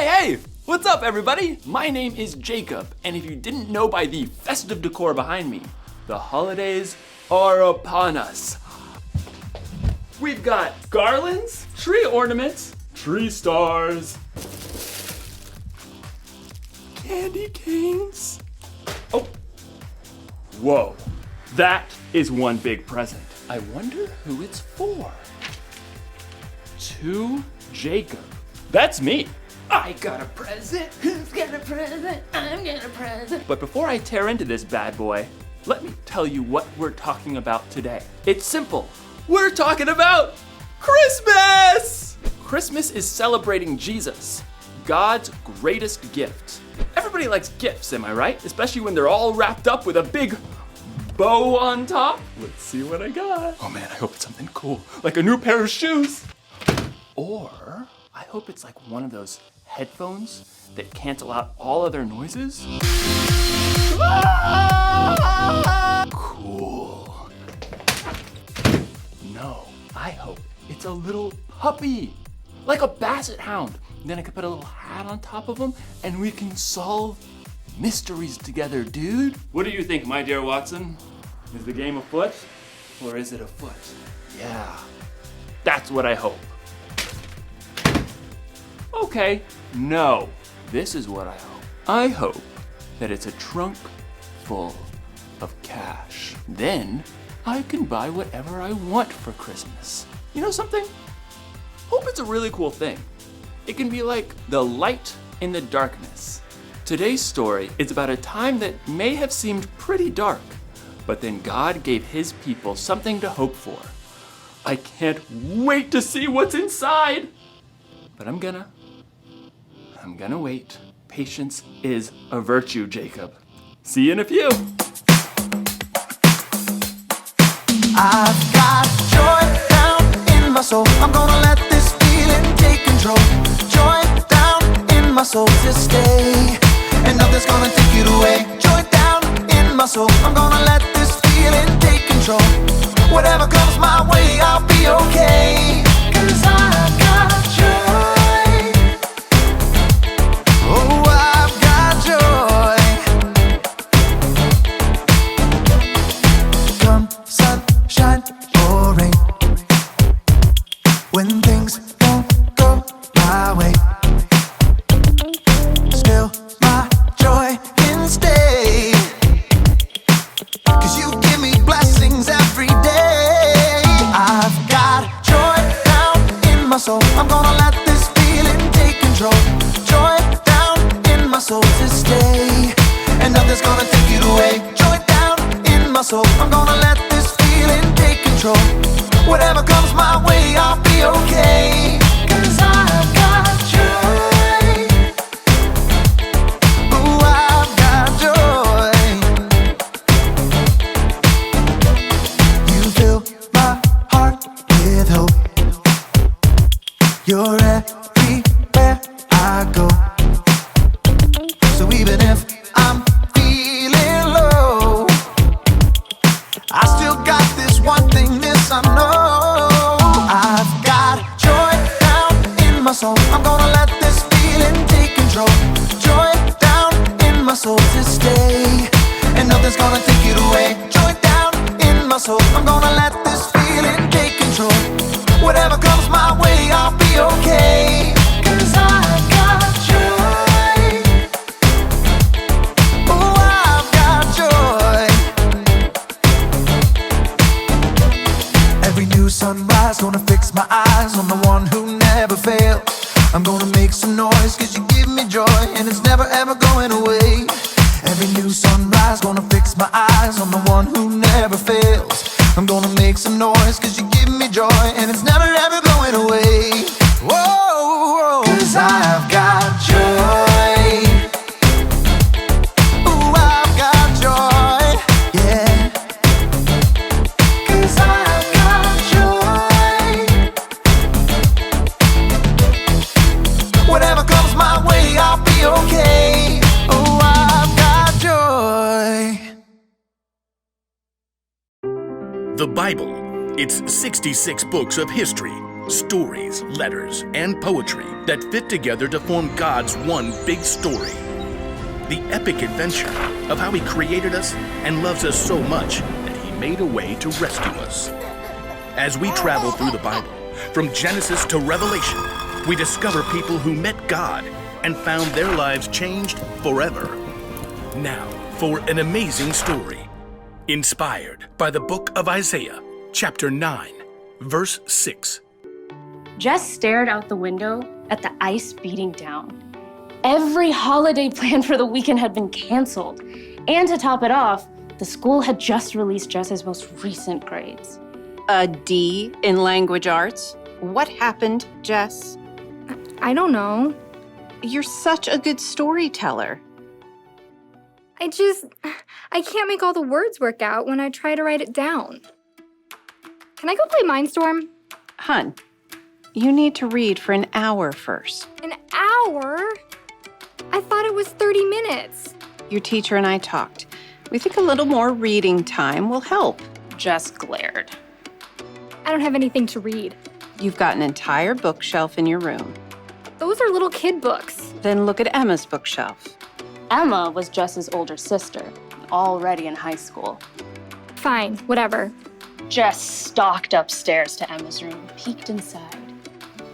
Hey! What's up, everybody? My name is Jacob, and if you didn't know by the festive decor behind me, the holidays are upon us. We've got garlands, tree ornaments, tree stars, candy canes. Oh, whoa, that is one big present. I wonder who it's for. To Jacob. That's me. I got a present. Who's got a present? I'm got a present. But before I tear into this bad boy, let me tell you what we're talking about today. It's simple. We're talking about Christmas! Christmas is celebrating Jesus, God's greatest gift. Everybody likes gifts, am I right? Especially when they're all wrapped up with a big bow on top. Let's see what I got. Oh man, I hope it's something cool, like a new pair of shoes. Or I hope it's like one of those headphones that cancel out all other noises. Cool. No, I hope it's a little puppy, like a basset hound. And then I could put a little hat on top of him and we can solve mysteries together, dude. What do you think, my dear Watson? Is the game afoot or is it afoot? Yeah, that's what I hope. Okay, no, this is what I hope. I hope that it's a trunk full of cash. Then I can buy whatever I want for Christmas. You know something? Hope it's a really cool thing. It can be like the light in the darkness. Today's story is about a time that may have seemed pretty dark, but then God gave his people something to hope for. I can't wait to see what's inside, but I'm gonna wait. Patience is a virtue, Jacob. See you in a few. I've got joy down in my soul. I'm gonna let this feeling take control. Joy down in my soul to stay, and nothing's gonna take it away. Joy down in my soul. I'm gonna let this feeling take control. Whatever comes my way, I'll be okay. 'Cause I've got joy. Oh, I've got joy. Come sunshine or rain, when things don't go my way, still my joy can stay. 'Cause you give me blessings every day. I've got joy down in my soul. I'm gonna let this feeling take control. Joy down in my soul to stay, and nothing's gonna take it away. Joy down in my soul. I'm gonna let this feeling take control. Whatever comes my way, I'll be okay. 'Cause I've got joy. Oh, I've got joy. You fill my heart with hope. You're everywhere I go. So even if I'm feeling low, I still got this one thing, this I know. I've got joy down in my soul. I'm gonna let this feeling take control. Joy down in my soul to stay, and nothing's gonna take it away. Joy down in my soul. I'm gonna let this feeling take control. Whatever comes my way, I'll be okay. 'Cause I've got joy. Oh, I've got joy. Every new sunrise gonna fix my eyes on the one who never fails. I'm gonna make some noise 'cause you give me joy, and it's never ever going away. Every new sunrise gonna fix my eyes on the one who never fails. I'm gonna make some noise 'cause you give me joy, and it's never ever going away. Whoa, 'cause I've got joy. Ooh, I've got joy, yeah. 'Cause I've got joy. Whatever comes my way, I'll be okay. Oh, I've got joy. The Bible. It's 66 books of history, stories, letters, and poetry that fit together to form God's one big story. The epic adventure of how He created us and loves us so much that He made a way to rescue us. As we travel through the Bible, from Genesis to Revelation, we discover people who met God and found their lives changed forever. Now, for an amazing story, inspired by the book of Isaiah, chapter 9, verse 6. Jess stared out the window at the ice beating down. Every holiday plan for the weekend had been canceled. And to top it off, the school had just released Jess's most recent grades. A D in language arts? What happened, Jess? I don't know. You're such a good storyteller. I can't make all the words work out when I try to write it down. Can I go play Mindstorm? Hun, you need to read for an hour first. An hour? I thought it was 30 minutes. Your teacher and I talked. We think a little more reading time will help. Jess glared. I don't have anything to read. You've got an entire bookshelf in your room. Those are little kid books. Then look at Emma's bookshelf. Emma was Jess's older sister, already in high school. Fine, whatever. Jess stalked upstairs to Emma's room, peeked inside.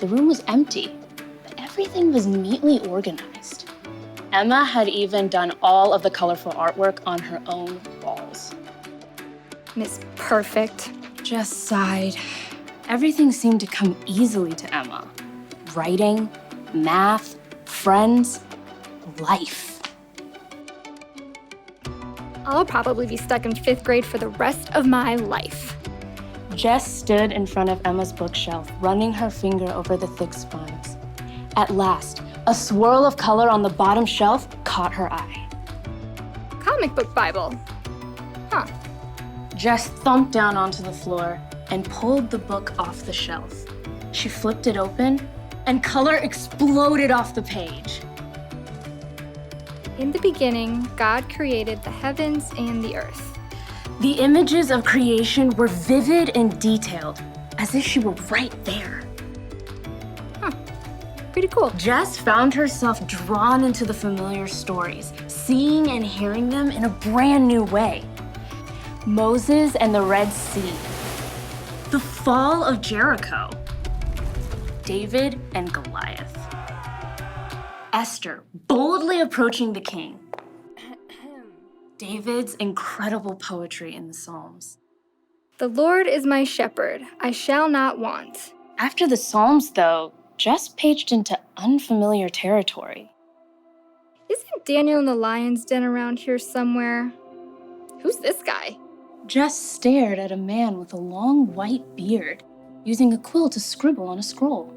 The room was empty, but everything was neatly organized. Emma had even done all of the colorful artwork on her own walls. Miss Perfect. Jess sighed. Everything seemed to come easily to Emma. Writing, math, friends, life. I'll probably be stuck in 5th grade for the rest of my life. Jess stood in front of Emma's bookshelf, running her finger over the thick spines. At last, a swirl of color on the bottom shelf caught her eye. Comic book Bible. Huh. Jess thumped down onto the floor and pulled the book off the shelf. She flipped it open, and color exploded off the page. In the beginning, God created the heavens and the earth. The images of creation were vivid and detailed, as if she were right there. Pretty cool. Jess found herself drawn into the familiar stories, seeing and hearing them in a brand new way. Moses and the Red Sea, the fall of Jericho, David and Goliath, Esther boldly approaching the king, David's incredible poetry in the Psalms. The Lord is my shepherd, I shall not want. After the Psalms, though, Jess paged into unfamiliar territory. Isn't Daniel in the lion's den around here somewhere? Who's this guy? Jess stared at a man with a long white beard, using a quill to scribble on a scroll.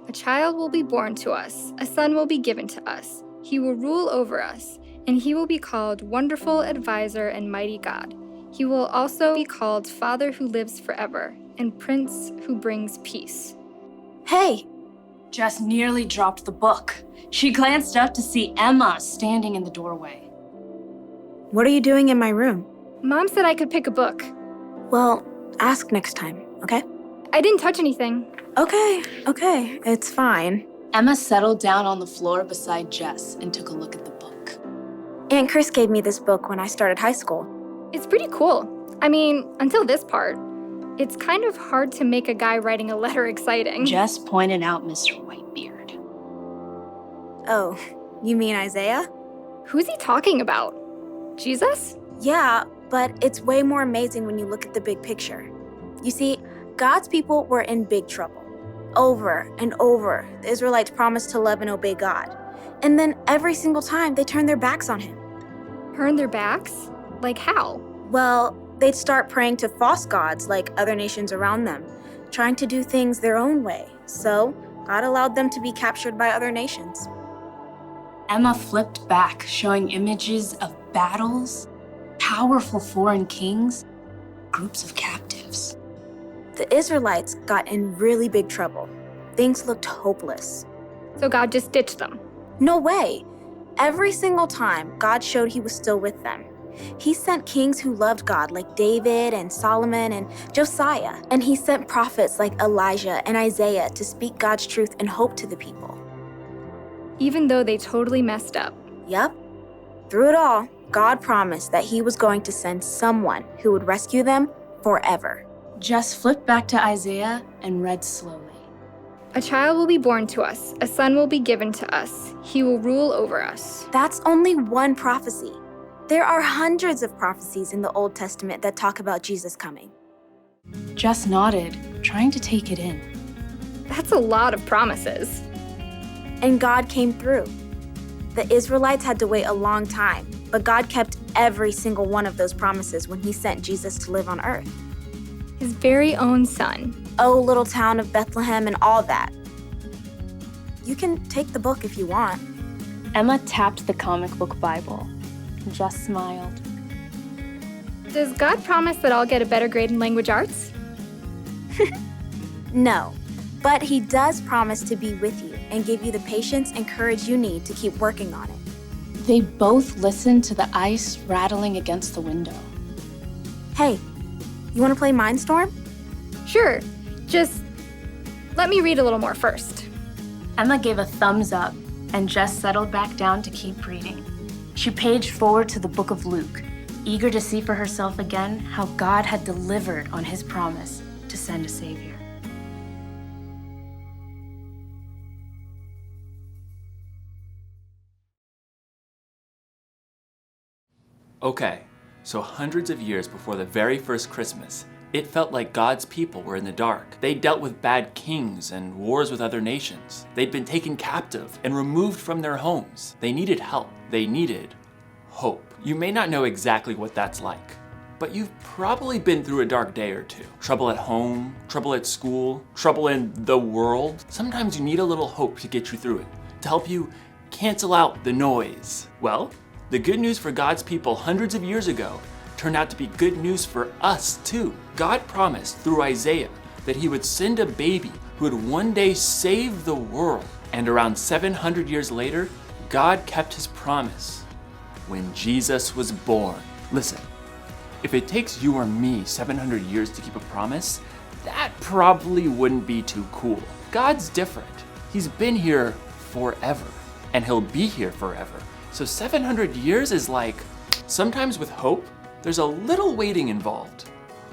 A child will be born to us, a son will be given to us. He will rule over us, and he will be called Wonderful Advisor and Mighty God. He will also be called Father who lives forever, and Prince who brings peace. Hey! Jess nearly dropped the book. She glanced up to see Emma standing in the doorway. What are you doing in my room? Mom said I could pick a book. Well, ask next time, okay? I didn't touch anything. Okay, it's fine. Emma settled down on the floor beside Jess and took a look at the book. Aunt Chris gave me this book when I started high school. It's pretty cool. I mean, until this part. It's kind of hard to make a guy writing a letter exciting. Jess pointed out Mr. Whitebeard. Oh, you mean Isaiah? Who's he talking about? Jesus? Yeah, but it's way more amazing when you look at the big picture. You see, God's people were in big trouble. Over and over, the Israelites promised to love and obey God. And then every single time, they turned their backs on him. Turned their backs? Like how? Well, they'd start praying to false gods like other nations around them, trying to do things their own way. So, God allowed them to be captured by other nations. Emma flipped back, showing images of battles, powerful foreign kings, groups of captives. The Israelites got in really big trouble. Things looked hopeless. So God just ditched them. No way. Every single time, God showed he was still with them. He sent kings who loved God, like David and Solomon and Josiah. And he sent prophets like Elijah and Isaiah to speak God's truth and hope to the people. Even though they totally messed up. Yep. Through it all, God promised that he was going to send someone who would rescue them forever. Just flip back to Isaiah and read slowly. A child will be born to us, a son will be given to us. He will rule over us. That's only one prophecy. There are hundreds of prophecies in the Old Testament that talk about Jesus coming. Jess nodded, trying to take it in. That's a lot of promises. And God came through. The Israelites had to wait a long time, but God kept every single one of those promises when he sent Jesus to live on earth. His very own son. Oh, little town of Bethlehem and all that. You can take the book if you want. Emma tapped the comic book Bible. Jess smiled. Does God promise that I'll get a better grade in language arts? No, but he does promise to be with you and give you the patience and courage you need to keep working on it. They both listened to the ice rattling against the window. Hey, you want to play Mindstorm? Sure, just let me read a little more first. Emma gave a thumbs up, and Jess settled back down to keep reading. She paged forward to the book of Luke, eager to see for herself again how God had delivered on his promise to send a savior. Okay, so hundreds of years before the very first Christmas, it felt like God's people were in the dark. They dealt with bad kings and wars with other nations. They'd been taken captive and removed from their homes. They needed help. They needed hope. You may not know exactly what that's like, but you've probably been through a dark day or two. Trouble at home, trouble at school, trouble in the world. Sometimes you need a little hope to get you through it, to help you cancel out the noise. Well, the good news for God's people hundreds of years ago turned out to be good news for us too. God promised through Isaiah that he would send a baby who would one day save the world. And around 700 years later, God kept his promise when Jesus was born. Listen, if it takes you or me 700 years to keep a promise, that probably wouldn't be too cool. God's different. He's been here forever, and he'll be here forever. So 700 years is like, sometimes with hope, there's a little waiting involved.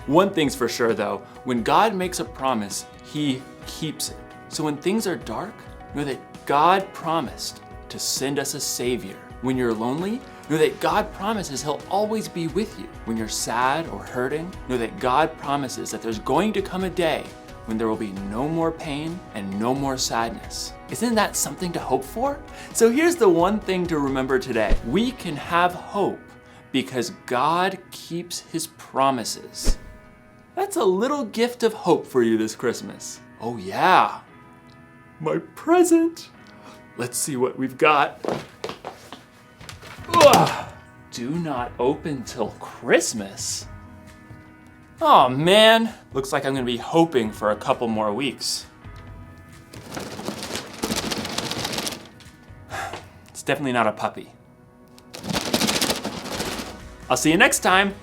One thing's for sure though, when God makes a promise, he keeps it. So when things are dark, know that God promised to send us a savior. When you're lonely, know that God promises he'll always be with you. When you're sad or hurting, know that God promises that there's going to come a day when there will be no more pain and no more sadness. Isn't that something to hope for? So here's the one thing to remember today. We can have hope because God keeps his promises. That's a little gift of hope for you this Christmas. Oh yeah, my present. Let's see what we've got. Ugh. Do not open till Christmas. Oh man, looks like I'm gonna be hoping for a couple more weeks. It's definitely not a puppy. I'll see you next time.